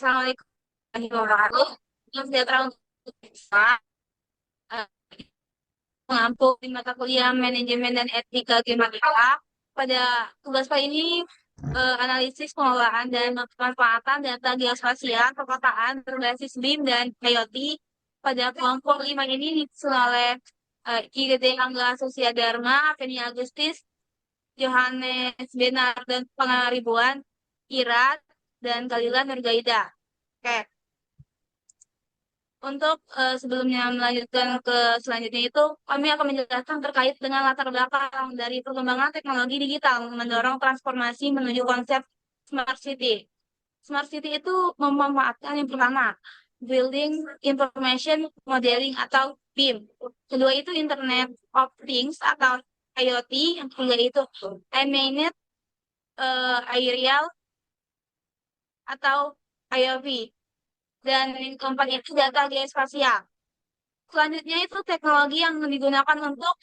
Assalamualaikum warahmatullahi wabarakatuh. Yang sejahtera untuk kita, eh, mengampu di mata kuliah manajemen dan etika geomatika. Pada tugas kali ini, analisis pengelolaan dan pemanfaatan data geospasial perkotaan berbasis BIM dan IoT. Pada kelompok 5 ini disusun oleh Igede Angga Susiadharma, Feni Agustis, Johannes Benar dan Pangaribuan, Irat, dan Kalila Nurgaida. Oke. Untuk sebelumnya melanjutkan ke selanjutnya itu, kami akan menjelaskan terkait dengan latar belakang dari perkembangan teknologi digital mendorong transformasi menuju konsep Smart City. Smart City itu memanfaatkan yang pertama, Building Information Modeling atau BIM. Kedua itu Internet of Things atau IoT. Yang ketiga itu Imaged Aerial atau IoV. Dan yang keempat itu data geospasial. Selanjutnya itu teknologi yang digunakan untuk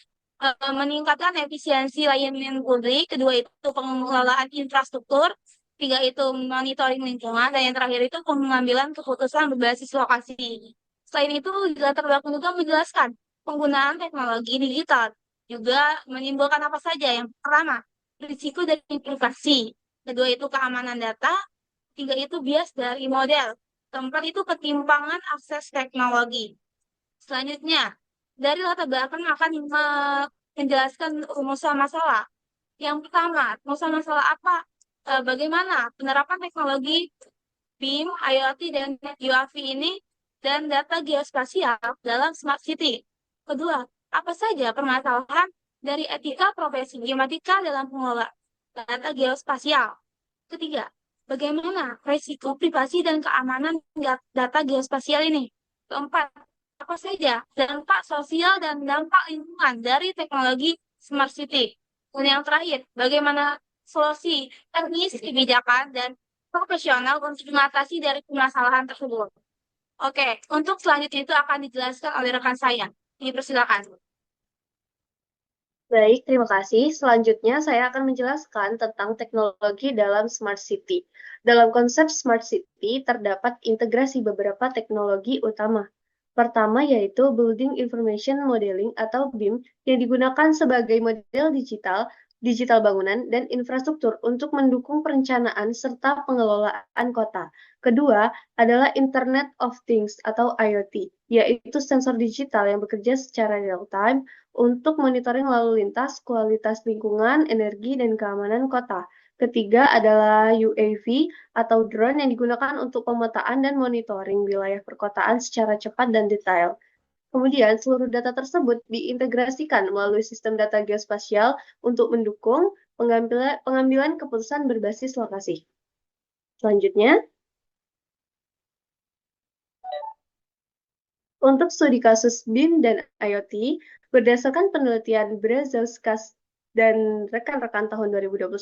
meningkatkan efisiensi layanan publik. Kedua itu pengelolaan infrastruktur. Tiga itu monitoring lingkungan. Dan yang terakhir itu pengambilan keputusan berbasis lokasi. Selain itu, di latar belakang juga menjelaskan penggunaan teknologi digital juga menimbulkan apa saja. Yang pertama, risiko dan implikasi. Kedua itu keamanan data. Tiga itu bias dari model. Keempat itu ketimpangan akses teknologi. Selanjutnya, dari latar belakang akan menjelaskan rumusan masalah. Yang pertama, rumusan masalah apa? Bagaimana penerapan teknologi BIM, IoT, dan UAV ini dan data geospasial dalam Smart City. Kedua, apa saja permasalahan dari etika profesi geomatika dalam pengelola data geospasial? Ketiga, bagaimana risiko privasi dan keamanan data geospasial ini? Keempat, apa saja dampak sosial dan dampak lingkungan dari teknologi Smart City? Dan yang terakhir, bagaimana solusi teknis, kebijakan, dan profesional untuk mengatasi dari permasalahan tersebut? Oke, untuk selanjutnya itu akan dijelaskan oleh rekan saya. Dipersilakan. Baik, terima kasih. Selanjutnya saya akan menjelaskan tentang teknologi dalam Smart City. Dalam konsep Smart City terdapat integrasi beberapa teknologi utama. Pertama yaitu Building Information Modeling atau BIM yang digunakan sebagai model digital bangunan dan infrastruktur untuk mendukung perencanaan serta pengelolaan kota. Kedua adalah Internet of Things atau IoT, yaitu sensor digital yang bekerja secara real-time untuk monitoring lalu lintas, kualitas lingkungan, energi, dan keamanan kota. Ketiga adalah UAV atau drone yang digunakan untuk pemetaan dan monitoring wilayah perkotaan secara cepat dan detail. Kemudian, seluruh data tersebut diintegrasikan melalui sistem data geospasial untuk mendukung pengambilan keputusan berbasis lokasi. Selanjutnya, untuk studi kasus BIM dan IoT, berdasarkan penelitian Brazauskas dan rekan-rekan tahun 2021,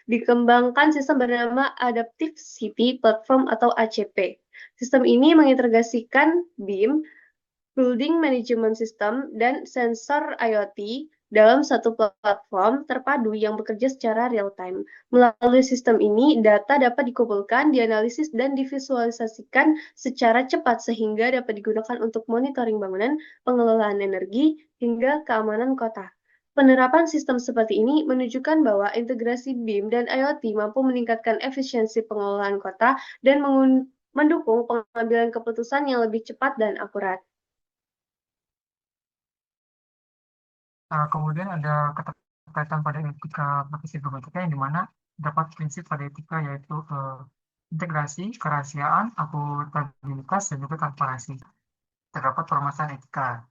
dikembangkan sistem bernama Adaptive City Platform atau ACP. Sistem ini mengintegrasikan BIM, Building Management System, dan sensor IoT dalam satu platform terpadu yang bekerja secara real-time. Melalui sistem ini, data dapat dikumpulkan, dianalisis, dan divisualisasikan secara cepat sehingga dapat digunakan untuk monitoring bangunan, pengelolaan energi, hingga keamanan kota. Penerapan sistem seperti ini menunjukkan bahwa integrasi BIM dan IoT mampu meningkatkan efisiensi pengelolaan kota dan mendukung pengambilan keputusan yang lebih cepat dan akurat. Kemudian ada keterkaitan pada etika profesi informatika yang dimana dapat prinsip pada etika yaitu integrasi, kerahasiaan, akuntabilitas, dan juga transparansi. Terdapat permasalahan etika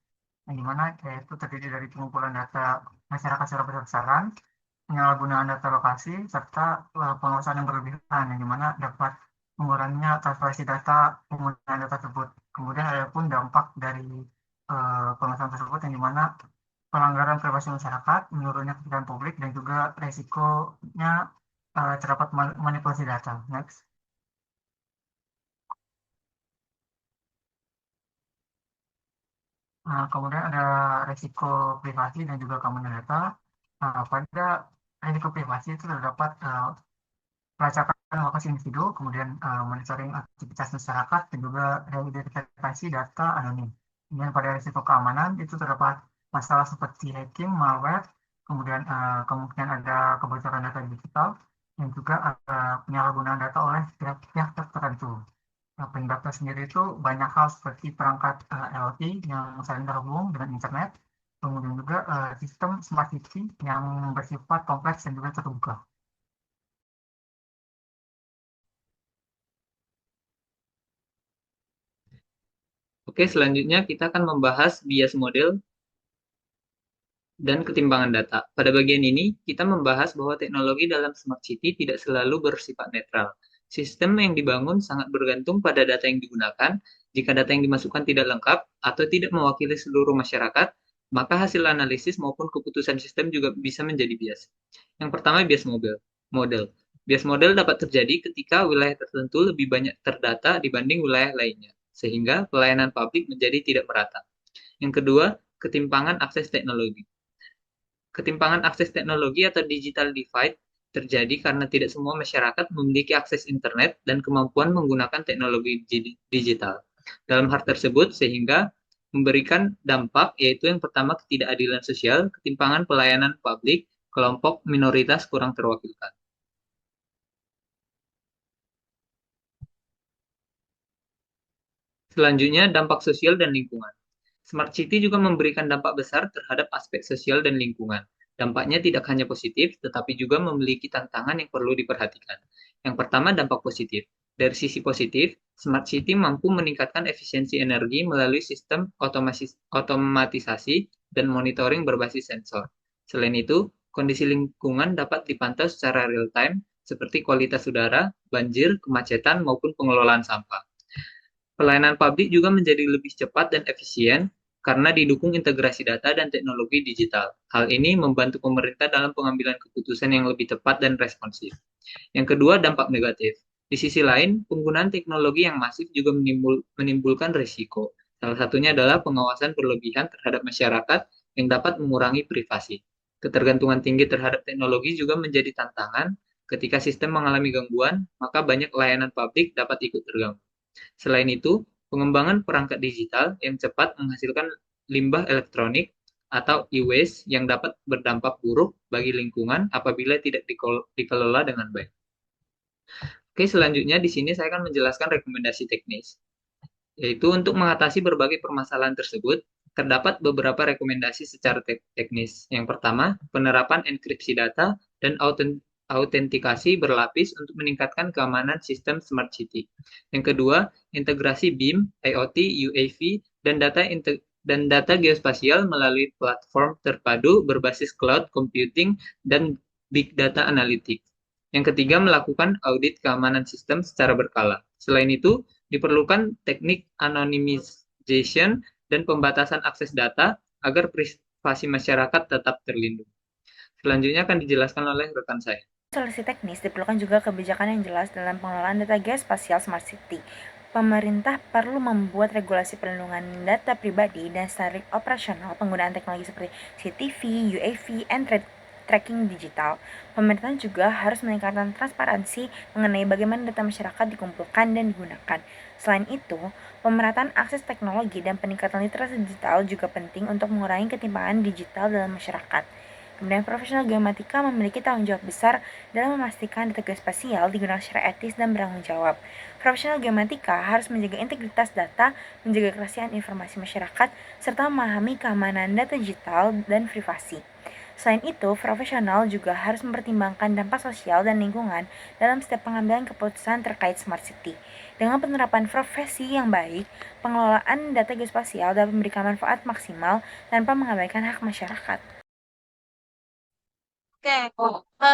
yang dimana yaitu terdiri dari pengumpulan data masyarakat secara besar-besaran, penyalahgunaan data lokasi, serta pengawasan yang berlebihan yang dimana dapat menguranginya transparansi data penggunaan data tersebut. Kemudian ada pun dampak dari pengawasan tersebut yang dimana pelanggaran privasi masyarakat, menurunnya kepercayaan publik, dan juga resikonya terdapat manipulasi data. Next. Kemudian ada resiko privasi dan juga keamanan data. Pada resiko privasi itu terdapat pelacakan lokasi individu, kemudian monitoring aktivitas masyarakat, dan juga identifikasi data anonim. Kemudian pada risiko keamanan itu terdapat masalah seperti hacking, malware, kemudian kemungkinan ada kebocoran data digital, dan juga penyalahgunaan data oleh pihak-pihak tertentu. Penyebabnya sendiri itu banyak hal seperti perangkat IoT yang saling terhubung dengan internet, kemudian juga sistem smart city yang bersifat kompleks dan juga terbuka. Oke, selanjutnya kita akan membahas bias model dan ketimpangan data. Pada bagian ini, kita membahas bahwa teknologi dalam smart city tidak selalu bersifat netral. Sistem yang dibangun sangat bergantung pada data yang digunakan. Jika data yang dimasukkan tidak lengkap atau tidak mewakili seluruh masyarakat, maka hasil analisis maupun keputusan sistem juga bisa menjadi bias. Yang pertama, bias model. Bias model dapat terjadi ketika wilayah tertentu lebih banyak terdata dibanding wilayah lainnya, sehingga pelayanan publik menjadi tidak merata. Yang kedua, ketimpangan akses teknologi. Ketimpangan akses teknologi atau digital divide terjadi karena tidak semua masyarakat memiliki akses internet dan kemampuan menggunakan teknologi digital. Dalam hal tersebut, sehingga memberikan dampak, yaitu yang pertama ketidakadilan sosial, ketimpangan pelayanan publik, kelompok minoritas kurang terwakilkan. Selanjutnya, dampak sosial dan lingkungan. Smart City juga memberikan dampak besar terhadap aspek sosial dan lingkungan. Dampaknya tidak hanya positif, tetapi juga memiliki tantangan yang perlu diperhatikan. Yang pertama, dampak positif. Dari sisi positif, Smart City mampu meningkatkan efisiensi energi melalui sistem otomatisasi dan monitoring berbasis sensor. Selain itu, kondisi lingkungan dapat dipantau secara real-time, seperti kualitas udara, banjir, kemacetan, maupun pengelolaan sampah. Pelayanan publik juga menjadi lebih cepat dan efisien karena didukung integrasi data dan teknologi digital. Hal ini membantu pemerintah dalam pengambilan keputusan yang lebih tepat dan responsif. Yang kedua, dampak negatif. Di sisi lain, penggunaan teknologi yang masif juga menimbulkan risiko. Salah satunya adalah pengawasan berlebihan terhadap masyarakat yang dapat mengurangi privasi. Ketergantungan tinggi terhadap teknologi juga menjadi tantangan. Ketika sistem mengalami gangguan, maka banyak layanan publik dapat ikut terganggu. Selain itu, pengembangan perangkat digital yang cepat menghasilkan limbah elektronik atau e-waste yang dapat berdampak buruk bagi lingkungan apabila tidak dikelola dengan baik. Oke, selanjutnya di sini saya akan menjelaskan rekomendasi teknis. Yaitu untuk mengatasi berbagai permasalahan tersebut, terdapat beberapa rekomendasi secara teknis. Yang pertama, penerapan enkripsi data dan autentikasi berlapis untuk meningkatkan keamanan sistem Smart City. Yang kedua, integrasi BIM, IoT, UAV, dan data geospasial melalui platform terpadu berbasis cloud computing dan big data analytics. Yang ketiga, melakukan audit keamanan sistem secara berkala. Selain itu, diperlukan teknik anonymization dan pembatasan akses data agar privasi masyarakat tetap terlindungi. Selanjutnya akan dijelaskan oleh rekan saya. Solusi teknis diperlukan juga kebijakan yang jelas dalam pengelolaan data geospasial Smart City. Pemerintah perlu membuat regulasi perlindungan data pribadi dan standar operasional penggunaan teknologi seperti CCTV, UAV, and tracking digital. Pemerintah juga harus meningkatkan transparansi mengenai bagaimana data masyarakat dikumpulkan dan digunakan. Selain itu, pemerataan akses teknologi dan peningkatan literasi digital juga penting untuk mengurangi ketimpangan digital dalam masyarakat. Kemudian profesional geomatika memiliki tanggung jawab besar dalam memastikan data geospasial digunakan secara etis dan bertanggung jawab. Profesional geomatika harus menjaga integritas data, menjaga kerahasiaan informasi masyarakat, serta memahami keamanan data digital dan privasi. Selain itu, profesional juga harus mempertimbangkan dampak sosial dan lingkungan dalam setiap pengambilan keputusan terkait Smart City. Dengan penerapan profesi yang baik, pengelolaan data geospasial dapat memberikan manfaat maksimal tanpa mengabaikan hak masyarakat. Oke,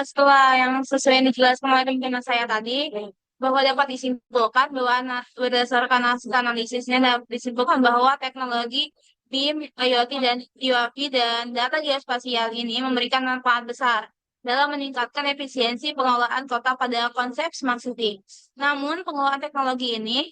setelah yang sesuai yang dijelaskan oleh pimpinan saya tadi, bahwa dapat disimpulkan bahwa berdasarkan hasil analisisnya dapat disimpulkan bahwa teknologi BIM, IoT, dan UAV dan data geospasial ini memberikan manfaat besar dalam meningkatkan efisiensi pengelolaan kota pada konsep Smart City. Namun, pengelolaan teknologi ini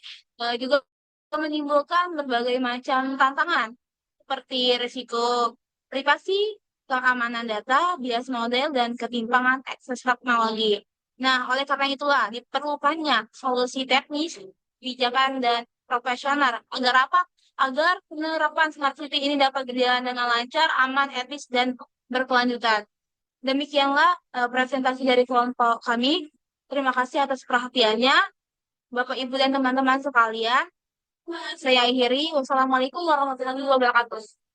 juga menimbulkan berbagai macam tantangan, seperti risiko privasi, keamanan data, bias model, dan ketimpangan akses teknologi. Nah, oleh karena itulah diperlukannya solusi teknis, kebijakan, dan profesional. Agar apa? Agar penerapan Smart City ini dapat berjalan dengan lancar, aman, etis, dan berkelanjutan. Demikianlah presentasi dari kelompok kami. Terima kasih atas perhatiannya, Bapak, Ibu, dan teman-teman sekalian. Saya akhiri. Wassalamualaikum warahmatullahi wabarakatuh.